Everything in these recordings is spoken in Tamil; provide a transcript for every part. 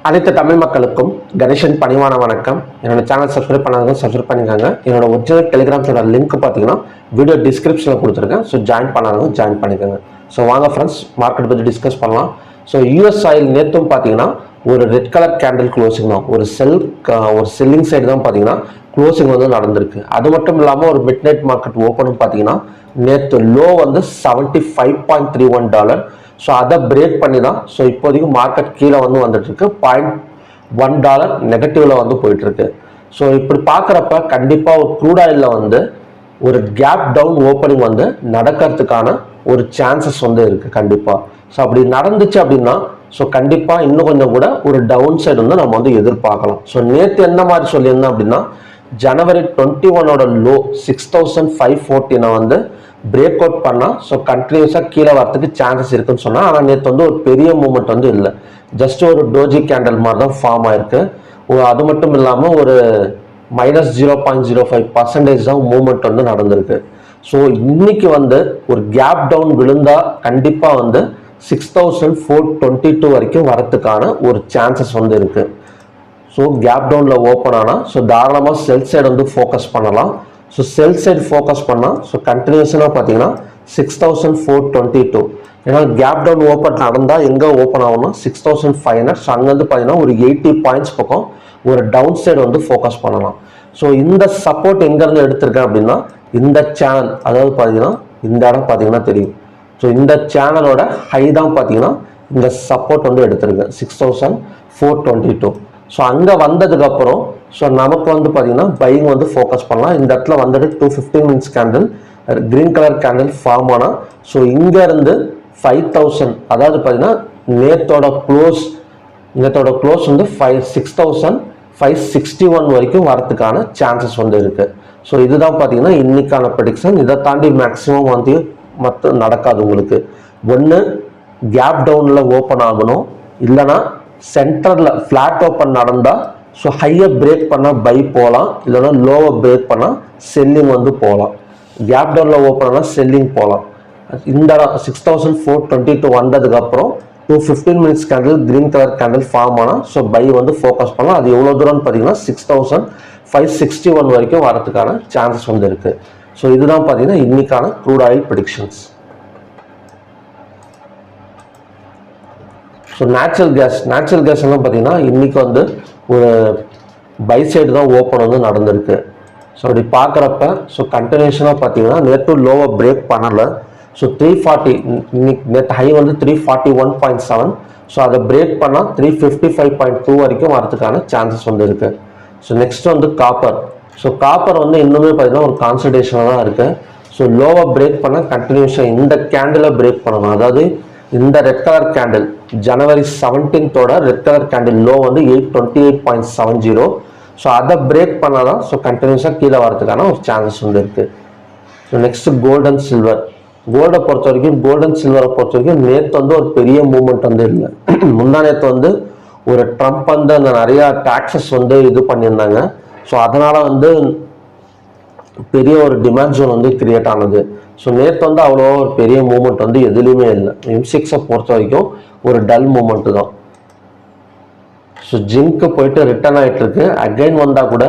அனைத்து தமிழ் மக்களுக்கும் கணேசன் பணிவான வணக்கம். என்னோட சேனல் சப்ஸ்கிரைப் பண்ணாதவங்க சப்ஸ்கிரைப் பண்ணிக்கோங்க. என்னோட ஒரிஜினல் டெலிகிராம்ஸோட லிங்க் பார்த்தீங்கன்னா வீடியோ டிஸ்கிரிப்ஷனில் கொடுத்துருக்கேன். ஸோ ஜாயின் பண்ணாதவங்க ஜாயின் பண்ணிக்கோங்க. ஸோ வாங்க ஃப்ரெண்ட்ஸ், மார்க்கெட் பற்றி டிஸ்கஸ் பண்ணலாம். ஸோ யூஎஸ் ஆயில் நேற்றும் பார்த்தீங்கன்னா ஒரு ரெட் கலர் கேண்டில் க்ளோசிங் தான், ஒரு செல்லிங் சைடு தான் பார்த்தீங்கன்னா க்ளோசிங் வந்து நடந்திருக்கு. அது மட்டும் இல்லாமல் ஒரு மிட் நைட் மார்க்கெட் ஓப்பனும் பார்த்தீங்கன்னா நேற்று லோ வந்து $75.31. ஸோ அதை பிரேக் பண்ணி தான் ஸோ இப்போதைக்கு மார்க்கெட் கீழே வந்து வந்துட்டு இருக்கு. $0.1 நெகட்டிவ்ல வந்து போயிட்டு இருக்கு. ஸோ இப்படி பார்க்குறப்ப கண்டிப்பாக ஒரு க்ரூட் ஆயிலில் வந்து ஒரு கேப் டவுன் ஓப்பனிங் வந்து நடக்கிறதுக்கான ஒரு சான்சஸ் வந்து இருக்கு கண்டிப்பாக. ஸோ அப்படி நடந்துச்சு அப்படின்னா ஸோ கண்டிப்பாக இன்னும் கொஞ்சம் கூட ஒரு டவுன் சைடு வந்து நம்ம வந்து எதிர்பார்க்கலாம். ஸோ நேற்று எந்த மாதிரி சொல்லியிருந்தோம் அப்படின்னா ஜனவரி 21 லோ 6514 வந்து பிரேக் அவுட் பண்ணால் ஸோ கண்டினியூஸாக கீழே வரத்துக்கு சான்சஸ் இருக்குன்னு சொன்னால், ஆனால் நேற்று வந்து ஒரு பெரிய மூவ்மெண்ட் வந்து இல்லை, ஜஸ்ட் ஒரு டோஜி கேண்டல் மாதிரி தான் ஃபார்ம் ஆயிருக்கு. அது மட்டும் இல்லாமல் ஒரு -0.05% தான் மூவ்மெண்ட் வந்து நடந்திருக்கு. ஸோ இன்னைக்கு வந்து ஒரு கேப் டவுன் விழுந்தா கண்டிப்பாக வந்து 6422 வரைக்கும் வரத்துக்கான ஒரு சான்சஸ் வந்து இருக்கு. ஸோ கேப் டவுனில் ஓப்பன் ஆனால் ஸோ தாராளமாக செல் சைடு வந்து ஃபோக்கஸ் பண்ணலாம். ஸோ செல் சைடு ஃபோக்கஸ் பண்ணால் ஸோ கண்டினியூஸனாக பார்த்தீங்கன்னா 6422. ஏன்னா கேப் டவுன் ஓப்பன் நடந்தால் எங்கே ஓப்பன் ஆகும்னா 6500. ஸோ அங்கேருந்து பார்த்தீங்கன்னா ஒரு 80 பாயிண்ட்ஸ் பக்கம் ஒரு டவுன் சைடு வந்து ஃபோக்கஸ் பண்ணலாம். ஸோ இந்த சப்போர்ட் எங்கேருந்து எடுத்திருக்கேன் அப்படின்னா இந்த சேனல், அதாவது பார்த்தீங்கன்னா இந்த இடம் பார்த்தீங்கன்னா தெரியும். ஸோ இந்த சேனலோட ஹை தான் பார்த்தீங்கன்னா இந்த சப்போர்ட் வந்து எடுத்திருக்கேன் 6422. ஸோ அங்கே வந்ததுக்கப்புறம் ஸோ நமக்கு வந்து பார்த்தீங்கன்னா பையிங் வந்து ஃபோக்கஸ் பண்ணலாம். இந்த இடத்துல வந்துட்டு 215 minutes candle green colour candle form ஆனால் ஸோ இங்கேருந்து 5000, அதாவது பார்த்தீங்கன்னா நேத்தோட க்ளோஸ் வந்து 6561 வரைக்கும் வரத்துக்கான சான்சஸ் வந்து இருக்குது. ஸோ இதுதான் பார்த்தீங்கன்னா இன்னைக்கான ப்ரெடிக்ஷன். இதை தாண்டி மேக்ஸிமம் வந்து மற்ற நடக்காது உங்களுக்கு. ஒன்று கேப் டவுனில் ஓப்பன் ஆகணும், இல்லைனா சென்டரில் ஃப்ளாட் ஓப்பன் நடந்தால் ஸோ ஹையை பிரேக் பண்ணால் பை போகலாம், இல்லைனா லோவை பிரேக் பண்ணால் செல்லிங் வந்து போகலாம். கேப் டவுனில் ஓப்பன் ஆனால் செல்லிங் போகலாம். இந்த 6422 வந்ததுக்கப்புறம் 215 minutes candle green colour candle form ஆனால் ஸோ பை வந்து ஃபோக்கஸ் பண்ணலாம். அது எவ்வளோ தூரம்னு பார்த்தீங்கன்னா 6561 வரைக்கும் வரதுக்கான சான்சஸ் வந்து இருக்குது. ஸோ இதுதான் பார்த்தீங்கன்னா இன்னைக்கான crude oil predictions. So natural gas எல்லாம் பார்த்தீங்கன்னா இன்னைக்கு வந்து ஒரு பை சைடு தான் ஓப்பன் வந்து நடந்திருக்கு. ஸோ அப்படி பார்க்குறப்ப ஸோ கண்டினியூஷனாக பார்த்தீங்கன்னா நேற்று லோவை பிரேக் பண்ணலை. ஸோ 340 இன்னைக்கு நேற்று ஹை வந்து 341.7. ஸோ அதை பிரேக் பண்ணால் 355.2 வரைக்கும் வரதுக்கான சான்சஸ் வந்து இருக்கு. ஸோ நெக்ஸ்ட் வந்து காப்பர். ஸோ காப்பர் வந்து இன்னுமே பார்த்தீங்கன்னா ஒரு கான்சன்ட்ரேஷனாக தான் இருக்கு. ஸோ லோவை பிரேக் பண்ணால் கண்டினியூஷன் இந்த கேண்டிலை பிரேக் பண்ணணும். அதாவது இந்த ரெட் கலர் கேண்டில் ஜனவரி 17 ரெட் கலர் கேண்டில் லோ வந்து 828.70. ஸோ அதை பிரேக் பண்ணாதான் ஸோ கண்டினியூஸாக கீழே வரதுக்கான ஒரு சான்சஸ் வந்து இருக்கு. So next gold and silver. கோல்டை பொறுத்த வரைக்கும் சில்வரை பொறுத்த வரைக்கும் நேற்று வந்து ஒரு பெரிய மூவ்மெண்ட் வந்து இல்லை. முந்தா நேற்று வந்து ஒரு ட்ரம்ப் வந்து அந்த நிறைய டாக்ஸஸ் வந்து இது பண்ணியிருந்தாங்க. ஸோ அதனால வந்து பெரிய ஒரு டிமாண்ட் ஜோன் வந்து கிரியேட் ஆனது. ஸோ நேற்று வந்து அவ்வளோ ஒரு பெரிய மூவ்மெண்ட் வந்து எதுலேயுமே இல்லை. M6 பொறுத்த வரைக்கும் ஒரு டல் மூவ்மெண்ட் தான். ஸோ ஜிங்க்கு போயிட்டு ரிட்டர்ன் ஆகிட்டு இருக்கு. அகைன் வந்தால் கூட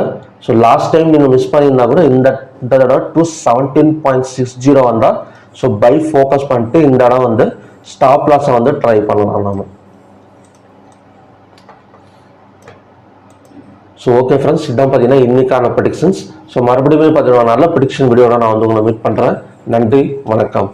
ஸோ லாஸ்ட் டைம் நீங்கள் மிஸ் பண்ணியிருந்தா கூட இந்த தடவை 217.60 வந்தால் ஸோ பை ஃபோக்கஸ் பண்ணிட்டு இந்த இடம் வந்து ஸ்டாப் லாஸை வந்து ட்ரை பண்ணலாம் நம்ம. ஸோ ஓகே ஃப்ரெண்ட்ஸ், இதான் பார்த்தீங்கன்னா இன்னைக்கான ப்ரெடிக்ஷன்ஸ். ஸோ மறுபடியும் பார்த்தீங்கன்னா நல்ல ப்ரெடிக்ஷன் வீடியோட நான் வந்து உங்களை மீட் பண்ணுறேன். நன்றி, வணக்கம்.